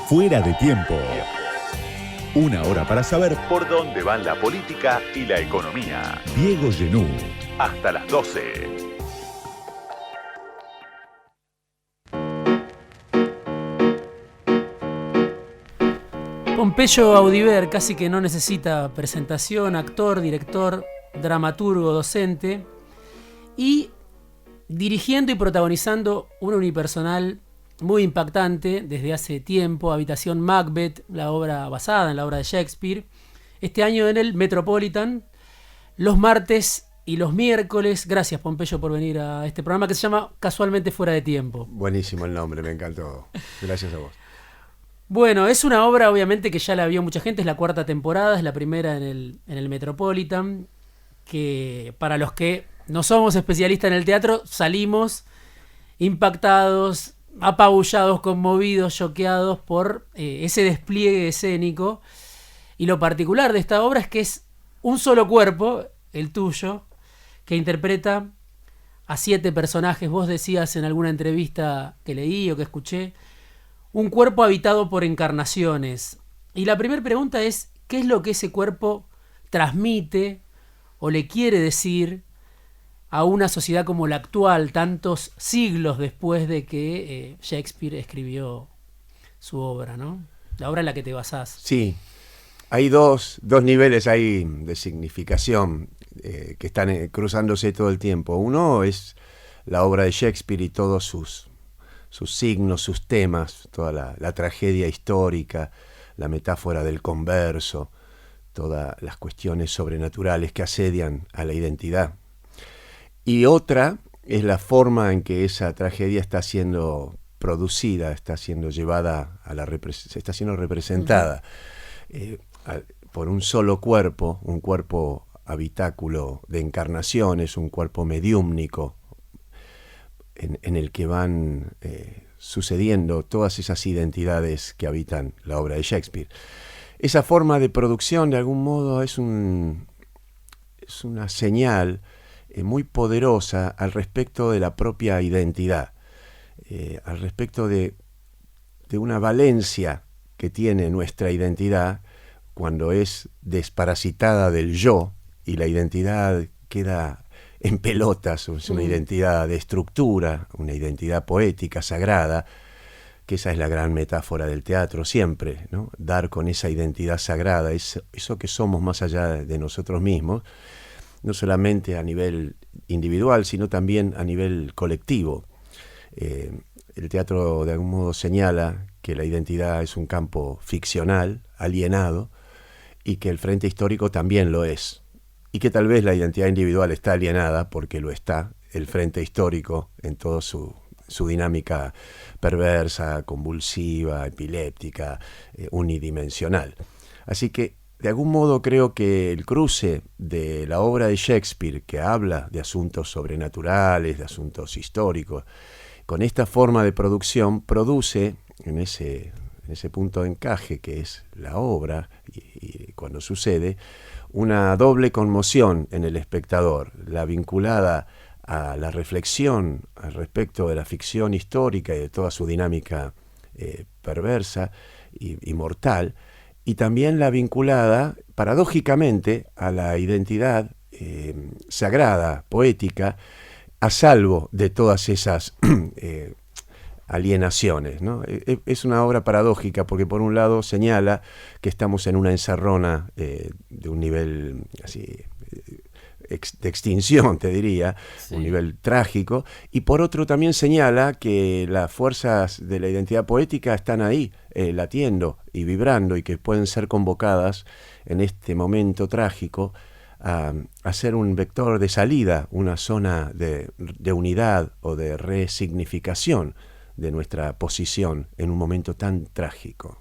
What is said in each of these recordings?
Fuera de tiempo. Una hora para saber por dónde van la política y la economía. Diego Genú. Hasta las 12. Pompeyo Audiver casi que no necesita presentación, actor, director, dramaturgo, docente, y dirigiendo y protagonizando una unipersonal muy impactante desde hace tiempo, Habitación Macbeth, la obra basada en la obra de Shakespeare, este año en el Metropolitan, los martes y los miércoles. Gracias, Pompeyo, por venir a este programa que se llama casualmente Fuera de Tiempo. Buenísimo el nombre, me encantó. Gracias a vos. Bueno, es una obra obviamente que ya la vio mucha gente, es la 4ª temporada, es la primera en el Metropolitan, que para los que no somos especialistas en el teatro, salimos impactados, apabullados, conmovidos, choqueados por ese despliegue escénico. Y lo particular de esta obra es que es un solo cuerpo, el tuyo, que interpreta a 7 personajes. Vos decías en alguna entrevista que leí o que escuché, un cuerpo habitado por encarnaciones. Y la primera pregunta es, ¿qué es lo que ese cuerpo transmite o le quiere decir a una sociedad como la actual, tantos siglos después de que Shakespeare escribió su obra, ¿no? La obra en la que te basás. Sí, hay dos niveles ahí de significación que están cruzándose todo el tiempo. Uno es la obra de Shakespeare y todos sus signos, sus temas, toda la tragedia histórica, la metáfora del converso, todas las cuestiones sobrenaturales que asedian a la identidad. Y otra es la forma en que esa tragedia está siendo producida, está siendo llevada está siendo representada por un solo cuerpo, un cuerpo habitáculo de encarnaciones, un cuerpo mediúmnico en el que van sucediendo todas esas identidades que habitan la obra de Shakespeare. Esa forma de producción de algún modo es una señal muy poderosa al respecto de la propia identidad, al respecto de una valencia que tiene nuestra identidad cuando es desparasitada del yo y la identidad queda en pelotas. Es una identidad de estructura, una identidad poética, sagrada, que esa es la gran metáfora del teatro siempre, ¿no? Dar con esa identidad sagrada, eso que somos más allá de nosotros mismos, no solamente a nivel individual, sino también a nivel colectivo. El teatro de algún modo señala que la identidad es un campo ficcional, alienado, y que el frente histórico también lo es. Y que tal vez la identidad individual está alienada, porque lo está, el frente histórico en toda su dinámica perversa, convulsiva, epiléptica, unidimensional. Así que de algún modo creo que el cruce de la obra de Shakespeare, que habla de asuntos sobrenaturales, de asuntos históricos, con esta forma de producción, produce en ese punto de encaje que es la obra, y cuando sucede, una doble conmoción en el espectador, la vinculada a la reflexión al respecto de la ficción histórica y de toda su dinámica perversa y mortal, y también la vinculada, paradójicamente, a la identidad sagrada, poética, a salvo de todas esas alienaciones, ¿no? Es una obra paradójica porque por un lado señala que estamos en una encerrona de un nivel así de extinción, te diría, sí, un nivel trágico, y por otro también señala que las fuerzas de la identidad poética están ahí, latiendo y vibrando, y que pueden ser convocadas en este momento trágico a ser un vector de salida, una zona de unidad o de resignificación de nuestra posición en un momento tan trágico.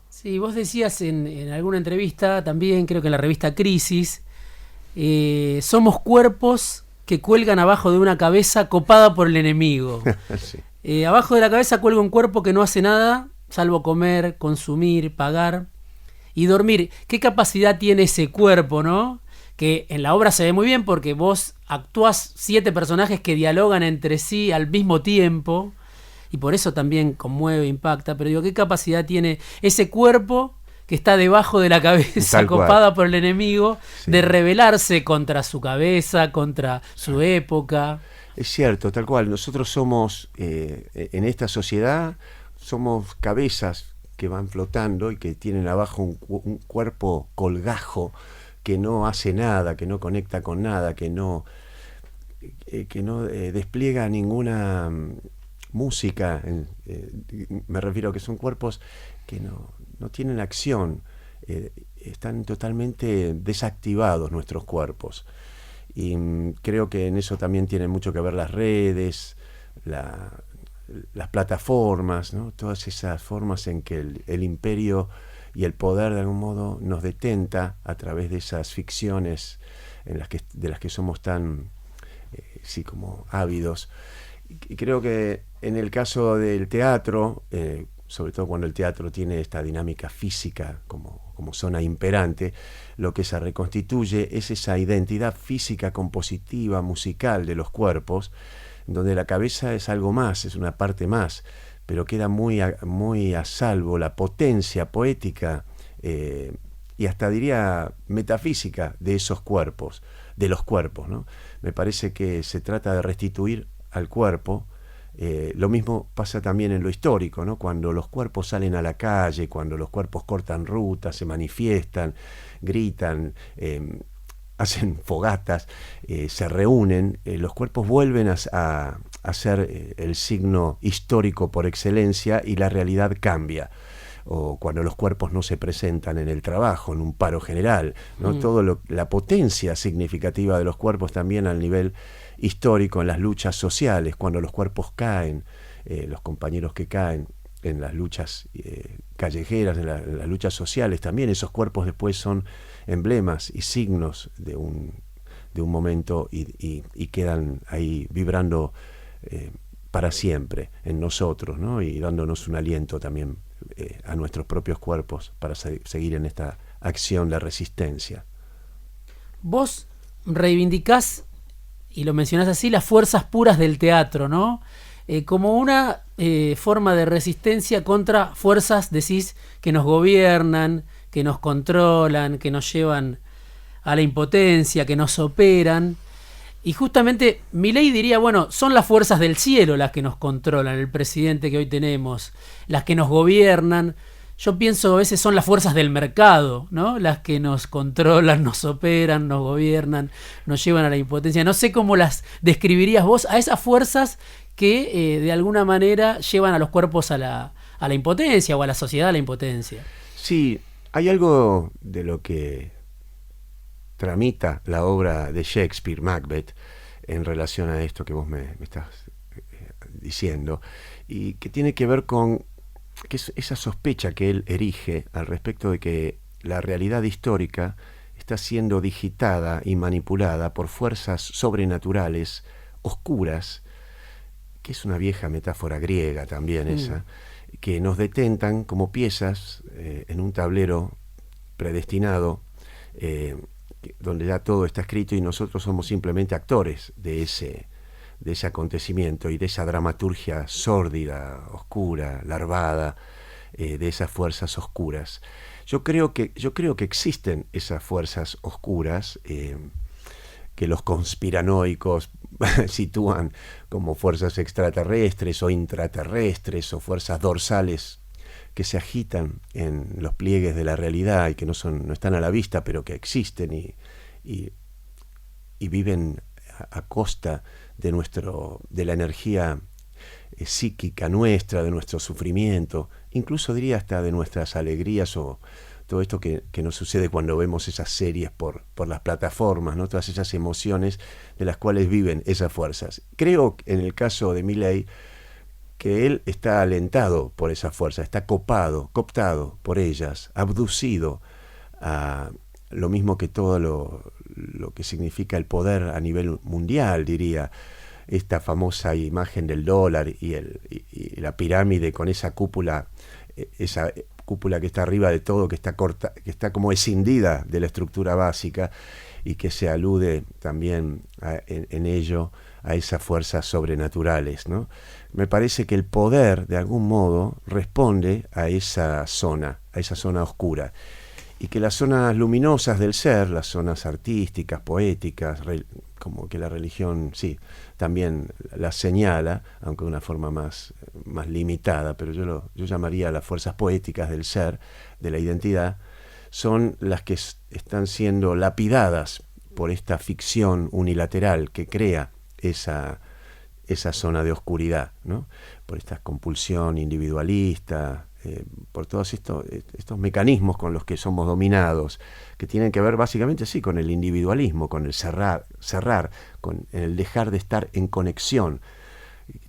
Sí, vos decías en alguna entrevista, también creo que en la revista Crisis, somos cuerpos que cuelgan abajo de una cabeza copada por el enemigo. Sí. Abajo de la cabeza cuelga un cuerpo que no hace nada, salvo comer, consumir, pagar y dormir. ¿Qué capacidad tiene ese cuerpo, no? Que en la obra se ve muy bien porque vos actuás 7 personajes que dialogan entre sí al mismo tiempo. y por eso también conmueve, impacta, pero digo, ¿qué capacidad tiene ese cuerpo que está debajo de la cabeza, copada por el enemigo, de rebelarse contra su cabeza, contra su época? Es cierto, tal cual. Nosotros somos, en esta sociedad, somos cabezas que van flotando y que tienen abajo un cuerpo colgajo que no hace nada, que no conecta con nada, que no despliega ninguna música. Me refiero a que son cuerpos que no tienen acción, están totalmente desactivados nuestros cuerpos. Y creo que en eso también tienen mucho que ver las redes, las plataformas, ¿no? Todas esas formas en que el imperio y el poder de algún modo nos detenta a través de esas ficciones de las que somos tan sí, como ávidos. Y creo que en el caso del teatro, sobre todo cuando el teatro tiene esta dinámica física como zona imperante, lo que se reconstituye es esa identidad física, compositiva, musical de los cuerpos, donde la cabeza es algo más, es una parte más, pero queda muy a salvo la potencia poética y hasta diría metafísica de esos cuerpos, de los cuerpos, ¿no? Me parece que se trata de restituir al cuerpo. Lo mismo pasa también en lo histórico, ¿no? Cuando los cuerpos salen a la calle, cuando los cuerpos cortan rutas, se manifiestan, gritan, hacen fogatas, se reúnen, los cuerpos vuelven a ser el signo histórico por excelencia y la realidad cambia. O cuando los cuerpos no se presentan en el trabajo, en un paro general, ¿no? La potencia significativa de los cuerpos también al nivel histórico en las luchas sociales, cuando los cuerpos caen, los compañeros que caen en las luchas callejeras, en las luchas sociales, también esos cuerpos después son emblemas y signos de un momento y quedan ahí vibrando para siempre en nosotros, ¿no? Y dándonos un aliento también a nuestros propios cuerpos para seguir en esta acción de resistencia. Vos reivindicás, y lo mencionás así, las fuerzas puras del teatro, ¿no? Como una forma de resistencia contra fuerzas, decís, que nos gobiernan, que nos controlan, que nos llevan a la impotencia, que nos operan. Y justamente Milei diría, bueno, son las fuerzas del cielo las que nos controlan, el presidente que hoy tenemos, las que nos gobiernan. Yo pienso a veces son las fuerzas del mercado, ¿no? Las que nos controlan, nos operan, nos gobiernan, nos llevan a la impotencia. No sé cómo las describirías vos a esas fuerzas que de alguna manera llevan a los cuerpos a la impotencia o a la sociedad a la impotencia. Sí, hay algo de lo que tramita la obra de Shakespeare, Macbeth, en relación a esto que vos me estás diciendo, y que tiene que ver con que es esa sospecha que él erige al respecto de que la realidad histórica está siendo digitada y manipulada por fuerzas sobrenaturales, oscuras, que es una vieja metáfora griega también esa, que nos detentan como piezas en un tablero predestinado, donde ya todo está escrito y nosotros somos simplemente actores de ese acontecimiento y de esa dramaturgia sórdida, oscura, larvada, de esas fuerzas oscuras. Yo creo que existen esas fuerzas oscuras que los conspiranoicos sitúan como fuerzas extraterrestres o intraterrestres o fuerzas dorsales que se agitan en los pliegues de la realidad y que no están a la vista, pero que existen y viven a costa de la energía psíquica nuestra, de nuestro sufrimiento, incluso diría hasta de nuestras alegrías o todo esto que nos sucede cuando vemos esas series por las plataformas, ¿no? Todas esas emociones de las cuales viven esas fuerzas. Creo en el caso de Milei que él está alentado por esa fuerza, está cooptado por ellas, abducido a lo mismo que todo lo que significa el poder a nivel mundial, diría, esta famosa imagen del dólar y la pirámide con esa cúpula que está arriba de todo, que está como escindida de la estructura básica y que se alude también en ello a esas fuerzas sobrenaturales, ¿no? Me parece que el poder, de algún modo, responde a esa zona oscura. Y que las zonas luminosas del ser, las zonas artísticas, poéticas, como que la religión, sí, también las señala, aunque de una forma más limitada, pero yo llamaría las fuerzas poéticas del ser, de la identidad, son las que están siendo lapidadas por esta ficción unilateral que crea esa zona de oscuridad, ¿no? Por esta compulsión individualista, por todos estos mecanismos con los que somos dominados, que tienen que ver básicamente sí con el individualismo, con el cerrar, con el dejar de estar en conexión,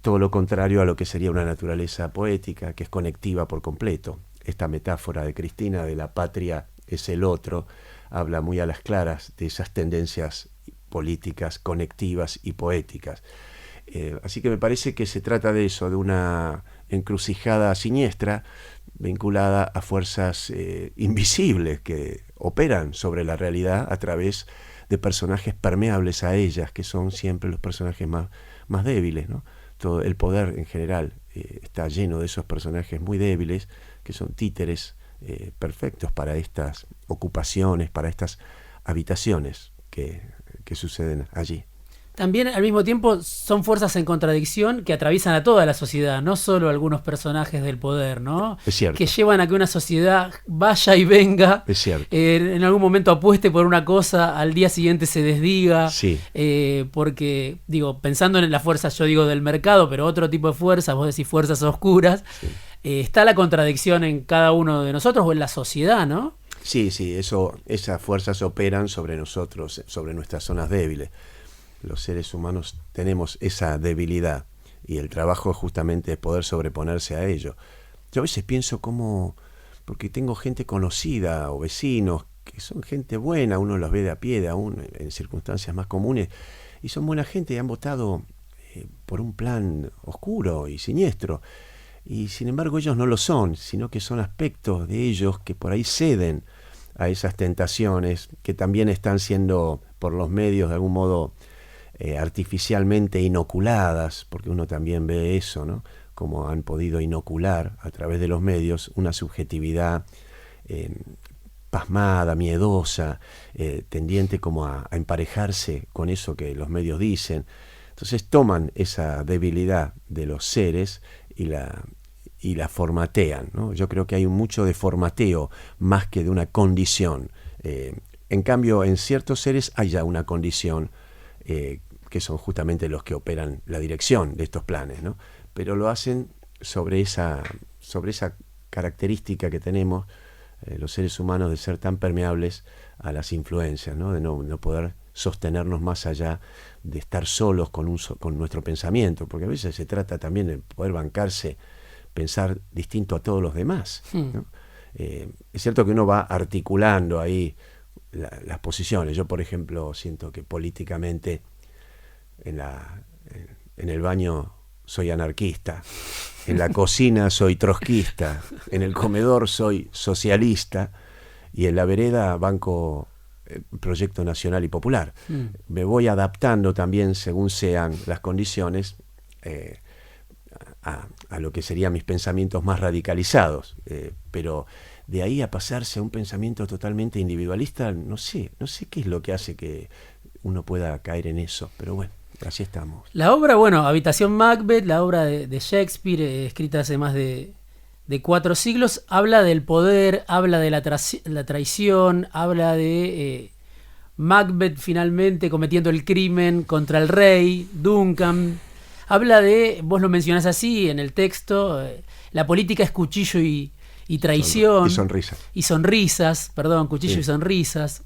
todo lo contrario a lo que sería una naturaleza poética que es conectiva por completo. Esta metáfora de Cristina de la patria es el otro, habla muy a las claras de esas tendencias políticas conectivas y poéticas. Así que me parece que se trata de eso, de una encrucijada siniestra vinculada a fuerzas invisibles que operan sobre la realidad a través de personajes permeables a ellas, que son siempre los personajes más débiles, ¿no? Todo el poder en general está lleno de esos personajes muy débiles, que son títeres perfectos para estas ocupaciones, para estas habitaciones que suceden allí. También al mismo tiempo son fuerzas en contradicción que atraviesan a toda la sociedad, no solo a algunos personajes del poder, ¿no? Es cierto. Que llevan a que una sociedad vaya y venga, es cierto. En algún momento apueste por una cosa, al día siguiente se desdiga, sí. Porque, pensando en las fuerzas, yo digo del mercado, pero otro tipo de fuerzas, vos decís fuerzas oscuras, Sí. Está la contradicción en cada uno de nosotros o en la sociedad, ¿no? Sí, esas fuerzas operan sobre nosotros, sobre nuestras zonas débiles. Los seres humanos tenemos esa debilidad y el trabajo justamente es poder sobreponerse a ello. Yo a veces pienso porque tengo gente conocida o vecinos que son gente buena, uno los ve de a pie, aún en circunstancias más comunes, y son buena gente y han votado por un plan oscuro y siniestro. Y sin embargo ellos no lo son, sino que son aspectos de ellos que por ahí ceden a esas tentaciones que también están siendo por los medios de algún modo artificialmente inoculadas, porque uno también ve eso, ¿no? Como han podido inocular a través de los medios una subjetividad pasmada, miedosa, tendiente como a emparejarse con eso que los medios dicen. Entonces toman esa debilidad de los seres y la formatean, ¿no? Yo creo que hay mucho de formateo más que de una condición. En cambio, en ciertos seres hay ya una condición que son justamente los que operan la dirección de estos planes, ¿no? Pero lo hacen sobre esa característica que tenemos los seres humanos de ser tan permeables a las influencias, ¿no? De no poder sostenernos más allá de estar solos con nuestro pensamiento, porque a veces se trata también de poder bancarse, pensar distinto a todos los demás, ¿no? Es cierto que uno va articulando ahí las posiciones. Yo, por ejemplo, siento que políticamente en el baño soy anarquista, en la cocina soy trotskista, en el comedor soy socialista y en la vereda banco Proyecto Nacional y Popular. Me voy adaptando también según sean las condiciones a lo que serían mis pensamientos más radicalizados, pero de ahí a pasarse a un pensamiento totalmente individualista, no sé qué es lo que hace que uno pueda caer en eso, pero bueno, así estamos. La obra, Habitación Macbeth, la obra de Shakespeare, escrita hace más de 4 siglos, habla del poder, habla de la traición, habla de Macbeth finalmente cometiendo el crimen contra el rey, Duncan. Habla de, vos lo mencionás así en el texto, la política es cuchillo y traición. Y sonrisas. Y sonrisas, cuchillo Sí. y sonrisas.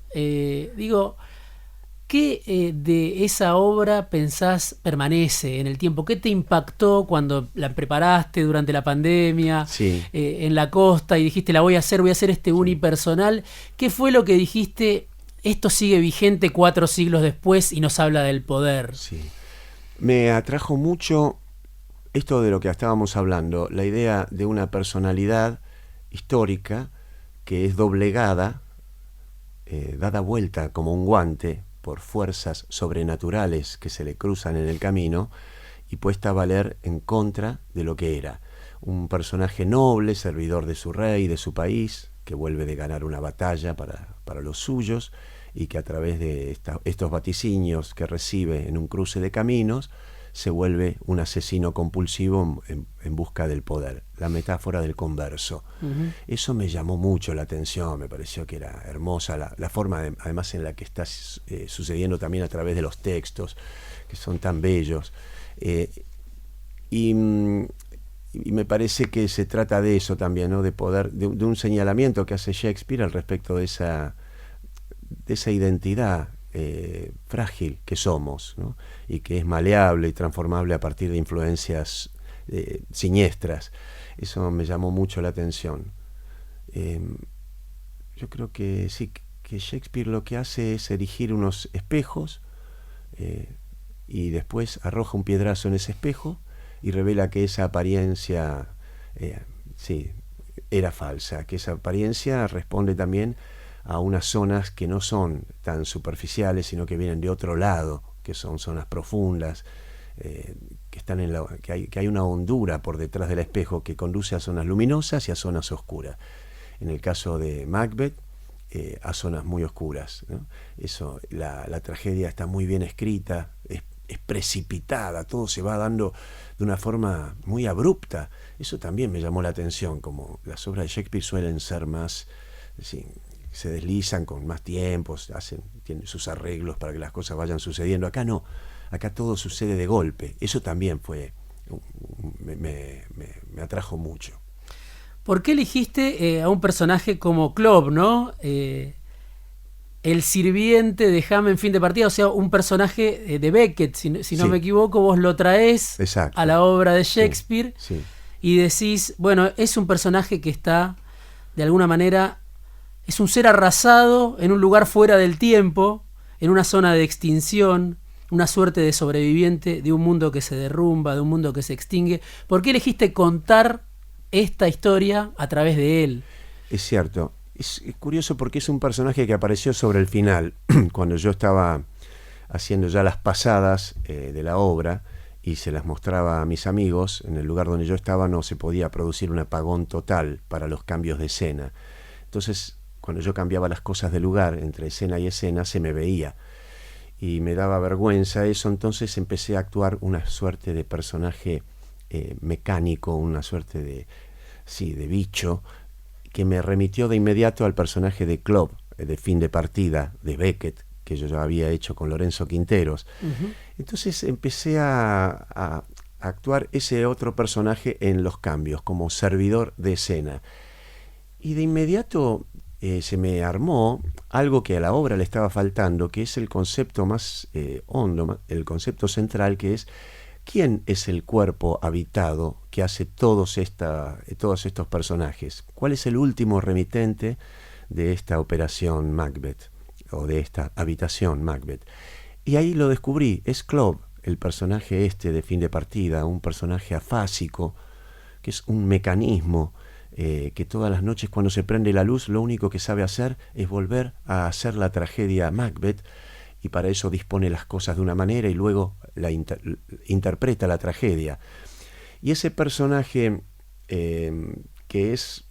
¿Qué de esa obra pensás permanece en el tiempo? ¿Qué te impactó cuando la preparaste durante la pandemia, Sí. En la costa, y dijiste, voy a hacer unipersonal? ¿Qué fue lo que dijiste, esto sigue vigente 4 siglos después y nos habla del poder? Sí. Me atrajo mucho esto de lo que estábamos hablando, la idea de una personalidad histórica que es doblegada, dada vuelta como un guante por fuerzas sobrenaturales que se le cruzan en el camino y puesta a valer en contra de lo que era. Un personaje noble, servidor de su rey, de su país, que vuelve de ganar una batalla para los suyos y que a través de estos vaticinios que recibe en un cruce de caminos se vuelve un asesino compulsivo en busca del poder. La metáfora del converso. Eso me llamó mucho la atención, me pareció que era hermosa la forma además en la que está sucediendo también a través de los textos, que son tan bellos. Y me parece que se trata de eso también, ¿no? De un señalamiento que hace Shakespeare al respecto de esa identidad frágil que somos, ¿no? Y que es maleable y transformable a partir de influencias siniestras. Eso me llamó mucho la atención. Yo creo que sí, que Shakespeare lo que hace es erigir unos espejos y después arroja un piedrazo en ese espejo y revela que esa apariencia era falsa, que esa apariencia responde también a unas zonas que no son tan superficiales, sino que vienen de otro lado, que son zonas profundas, que están que hay una hondura por detrás del espejo que conduce a zonas luminosas y a zonas oscuras. En el caso de Macbeth, a zonas muy oscuras, ¿no? Eso, la tragedia está muy bien escrita, es precipitada, todo se va dando de una forma muy abrupta. Eso también me llamó la atención, como las obras de Shakespeare suelen ser más, se deslizan con más tiempos, tienen sus arreglos para que las cosas vayan sucediendo. Acá no, acá todo sucede de golpe. Eso también me atrajo mucho. ¿Por qué elegiste a un personaje como Club, ¿no? El sirviente de Ham en Fin de Partida, o sea, un personaje de Beckett, si no me equivoco, vos lo traés a la obra de Shakespeare y decís, bueno, es un personaje que está, de alguna manera, es un ser arrasado en un lugar fuera del tiempo, en una zona de extinción, una suerte de sobreviviente de un mundo que se derrumba, de un mundo que se extingue. ¿Por qué elegiste contar esta historia a través de él? Es cierto. Es curioso porque es un personaje que apareció sobre el final, cuando yo estaba haciendo ya las pasadas de la obra y se las mostraba a mis amigos. En el lugar donde yo estaba no se podía producir un apagón total para los cambios de escena. Entonces, cuando yo cambiaba las cosas de lugar entre escena y escena, se me veía y me daba vergüenza eso. Entonces empecé a actuar una suerte de personaje mecánico, una suerte de bicho, que me remitió de inmediato al personaje de Club, de Fin de Partida, de Beckett, que yo ya había hecho con Lorenzo Quinteros. Entonces empecé a actuar ese otro personaje en los cambios, como servidor de escena. Y de inmediato se me armó algo que a la obra le estaba faltando, que es el concepto más hondo, el concepto central, que es ¿quién es el cuerpo habitado que hace todos estos personajes? ¿Cuál es el último remitente de esta operación Macbeth, o de esta habitación Macbeth? Y ahí lo descubrí, es Club, el personaje de Fin de Partida, un personaje afásico, que es un mecanismo, que todas las noches cuando se prende la luz lo único que sabe hacer es volver a hacer la tragedia Macbeth, y para eso dispone las cosas de una manera y luego interpreta la tragedia. Y ese personaje que es,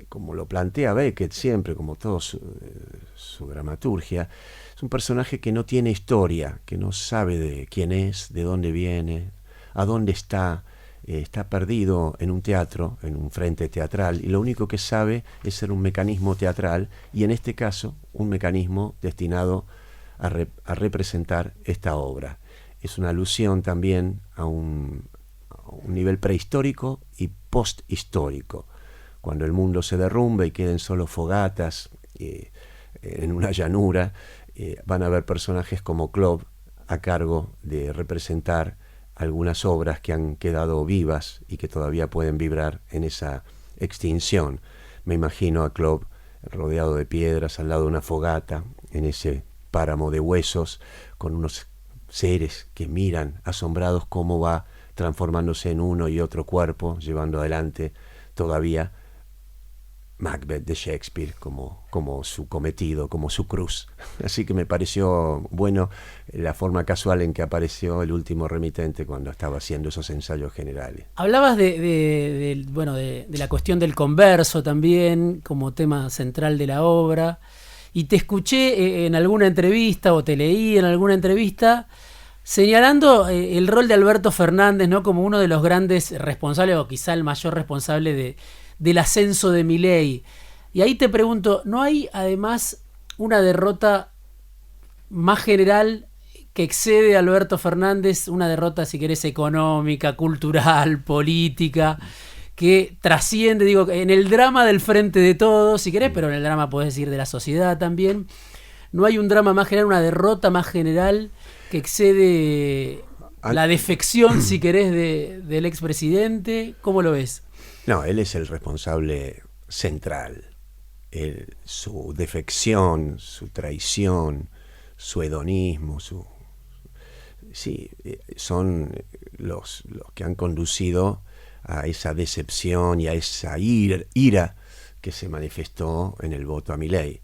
como lo plantea Beckett siempre, como todo su dramaturgia, es un personaje que no tiene historia, que no sabe de quién es, de dónde viene, a dónde está perdido en un teatro, en un frente teatral, y lo único que sabe es ser un mecanismo teatral, y en este caso un mecanismo destinado a representar esta obra. Es una alusión también a un nivel prehistórico y posthistórico. Cuando el mundo se derrumba y queden solo fogatas en una llanura, van a haber personajes como Club a cargo de representar algunas obras que han quedado vivas y que todavía pueden vibrar en esa extinción. Me imagino a Club rodeado de piedras al lado de una fogata, en ese páramo de huesos, con unos seres que miran asombrados cómo va transformándose en uno y otro cuerpo, llevando adelante todavía Macbeth de Shakespeare como su cometido, como su cruz. Así que me pareció bueno la forma casual en que apareció el último remitente cuando estaba haciendo esos ensayos generales. Hablabas de la cuestión del converso también como tema central de la obra, y te escuché en alguna entrevista o te leí en alguna entrevista señalando el rol de Alberto Fernández, ¿no?, como uno de los grandes responsables, o quizá el mayor responsable del ascenso de Milei. Y ahí te pregunto, ¿no hay además una derrota más general que excede a Alberto Fernández, una derrota, si querés, económica, cultural, política, que trasciende, digo, en el drama del Frente de Todos, si querés, pero en el drama podés decir de la sociedad también? ¿No hay un drama más general, una derrota más general que excede la defección, si querés, del expresidente? ¿Cómo lo ves? No, él es el responsable central. Su defección, su traición, su hedonismo, son los que han conducido a esa decepción y a esa ira que se manifestó en el voto a Milei.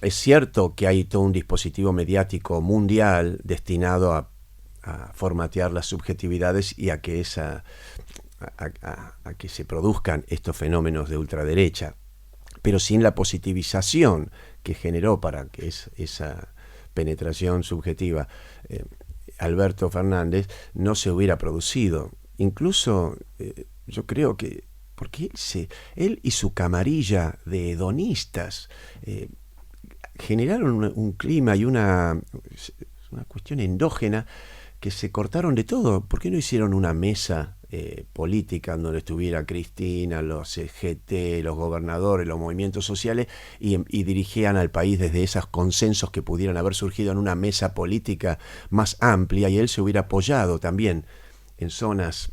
Es cierto que hay todo un dispositivo mediático mundial destinado a formatear las subjetividades y a que que se produzcan estos fenómenos de ultraderecha, pero sin la positivización que generó para que esa penetración subjetiva Alberto Fernández no se hubiera producido. Incluso yo creo que porque él y su camarilla de hedonistas generaron un clima y una cuestión endógena que se cortaron de todo. ¿Por qué no hicieron una mesa política donde estuviera Cristina, los CGT, los gobernadores, los movimientos sociales y dirigían al país desde esos consensos que pudieran haber surgido en una mesa política más amplia, y él se hubiera apoyado también en zonas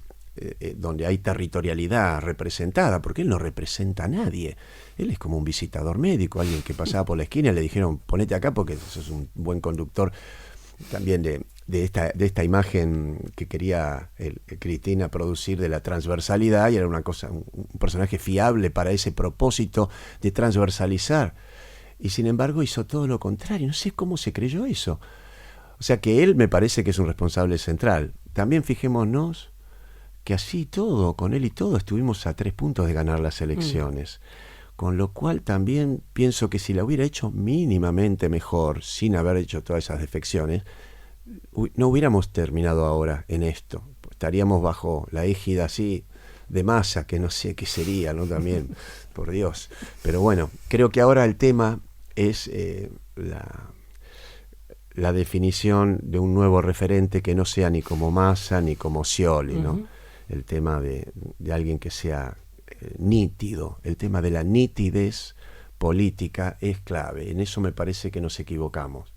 donde hay territorialidad representada, porque él no representa a nadie. Él es como un visitador médico, alguien que pasaba por la esquina y le dijeron ponete acá porque sos un buen conductor también de esta imagen que quería Cristina producir de la transversalidad, y era un personaje fiable para ese propósito de transversalizar, y sin embargo hizo todo lo contrario. No sé cómo se creyó eso. O sea que él me parece que es un responsable central. También fijémonos que así todo, con él y todo, estuvimos a 3 puntos de ganar las elecciones. Con lo cual también pienso que si la hubiera hecho mínimamente mejor, sin haber hecho todas esas defecciones, no hubiéramos terminado ahora en esto. Estaríamos bajo la égida así de Massa, que no sé qué sería, ¿no? También, por Dios. Pero bueno, creo que ahora el tema es la definición de un nuevo referente que no sea ni como Massa ni como Scioli, ¿no? El tema de alguien que sea nítido. El tema de la nitidez política es clave. En eso me parece que nos equivocamos.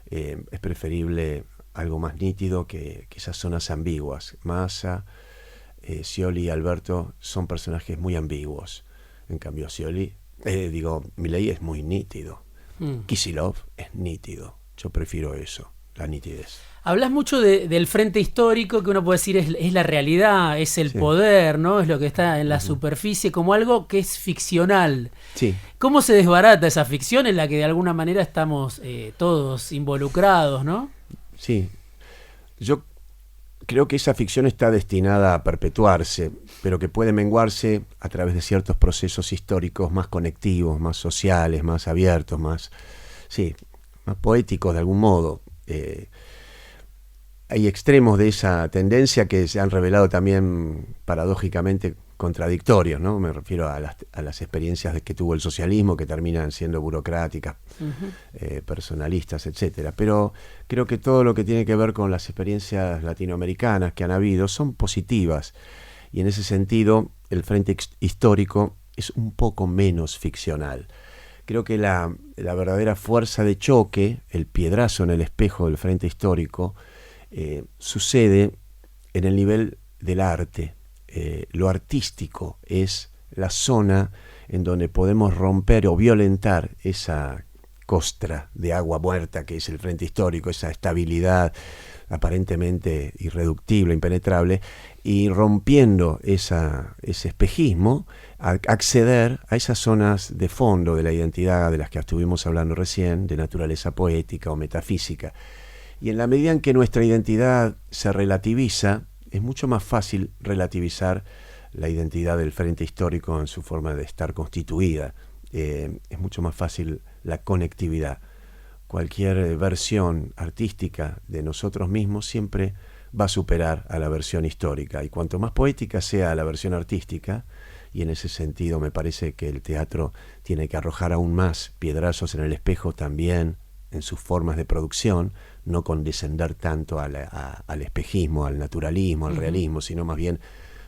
Es preferible algo más nítido que esas zonas ambiguas. Massa, Scioli y Alberto son personajes muy ambiguos. En cambio, Milei es muy nítido. Kicillof es nítido. Yo prefiero eso, la nitidez. Hablas mucho del frente histórico, que uno puede decir es la realidad, es el poder, ¿no? Es lo que está en la superficie, como algo que es ficcional. Sí. ¿Cómo se desbarata esa ficción en la que de alguna manera estamos todos involucrados, ¿no? Sí. Yo creo que esa ficción está destinada a perpetuarse, pero que puede menguarse a través de ciertos procesos históricos más conectivos, más sociales, más abiertos, más poéticos de algún modo. Hay extremos de esa tendencia que se han revelado también paradójicamente contradictorios, ¿no? Me refiero a las experiencias que tuvo el socialismo, que terminan siendo burocráticas, personalistas, etcétera. Pero creo que todo lo que tiene que ver con las experiencias latinoamericanas que han habido son positivas, y en ese sentido el frente histórico es un poco menos ficcional. Creo que la verdadera fuerza de choque, el piedrazo en el espejo del frente histórico, sucede en el nivel del arte. Lo artístico es la zona en donde podemos romper o violentar esa costra de agua muerta que es el frente histórico, esa estabilidad aparentemente irreductible, impenetrable, y rompiendo ese espejismo, acceder a esas zonas de fondo de la identidad de las que estuvimos hablando recién, de naturaleza poética o metafísica. Y en la medida en que nuestra identidad se relativiza, es mucho más fácil relativizar la identidad del frente histórico en su forma de estar constituida. Es mucho más fácil la conectividad. Cualquier versión artística de nosotros mismos siempre va a superar a la versión histórica. Y cuanto más poética sea la versión artística, y en ese sentido me parece que el teatro tiene que arrojar aún más piedrazos en el espejo también en sus formas de producción, no condescender tanto al espejismo, al naturalismo, al realismo, sino más bien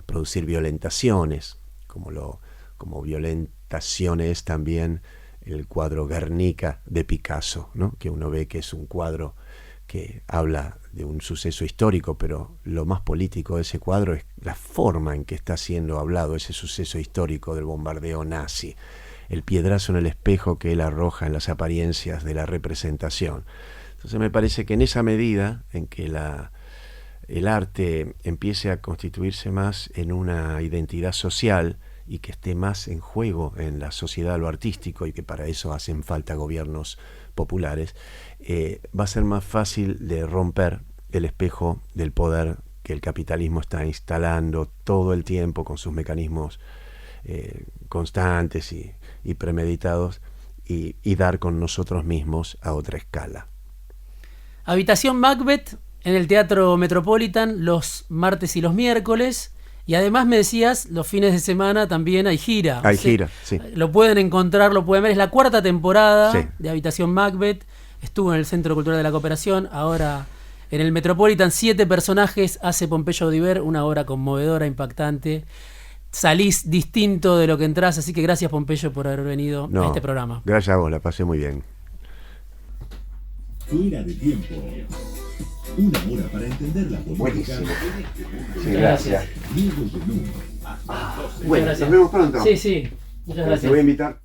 producir violentaciones, como violentaciones también el cuadro Guernica de Picasso, ¿no? Que uno ve que es un cuadro que habla de un suceso histórico, pero lo más político de ese cuadro es la forma en que está siendo hablado ese suceso histórico del bombardeo nazi, el piedrazo en el espejo que él arroja en las apariencias de la representación. Entonces me parece que en esa medida en que el arte empiece a constituirse más en una identidad social y que esté más en juego en la sociedad lo artístico, y que para eso hacen falta gobiernos populares, va a ser más fácil de romper el espejo del poder que el capitalismo está instalando todo el tiempo con sus mecanismos constantes y premeditados, y dar con nosotros mismos a otra escala. Habitación Macbeth en el Teatro Metropolitan los martes y los miércoles. Y además me decías, los fines de semana también hay gira. Hay gira, sí. Lo pueden encontrar, lo pueden ver. Es la 4ª temporada sí. de Habitación Macbeth. Estuvo en el Centro Cultural de la Cooperación. Ahora en el Metropolitan, 7 personajes hace Pompeyo Diver. Una obra conmovedora, impactante. Salís distinto de lo que entrás. Así que gracias, Pompeyo, por haber venido a este programa. Gracias a vos, la pasé muy bien. Fuera de tiempo. Una hora para entender la política. Buenísimo. Sí, gracias. Diego Genú. Bueno, nos vemos pronto. Sí. Muchas gracias. Te voy a invitar.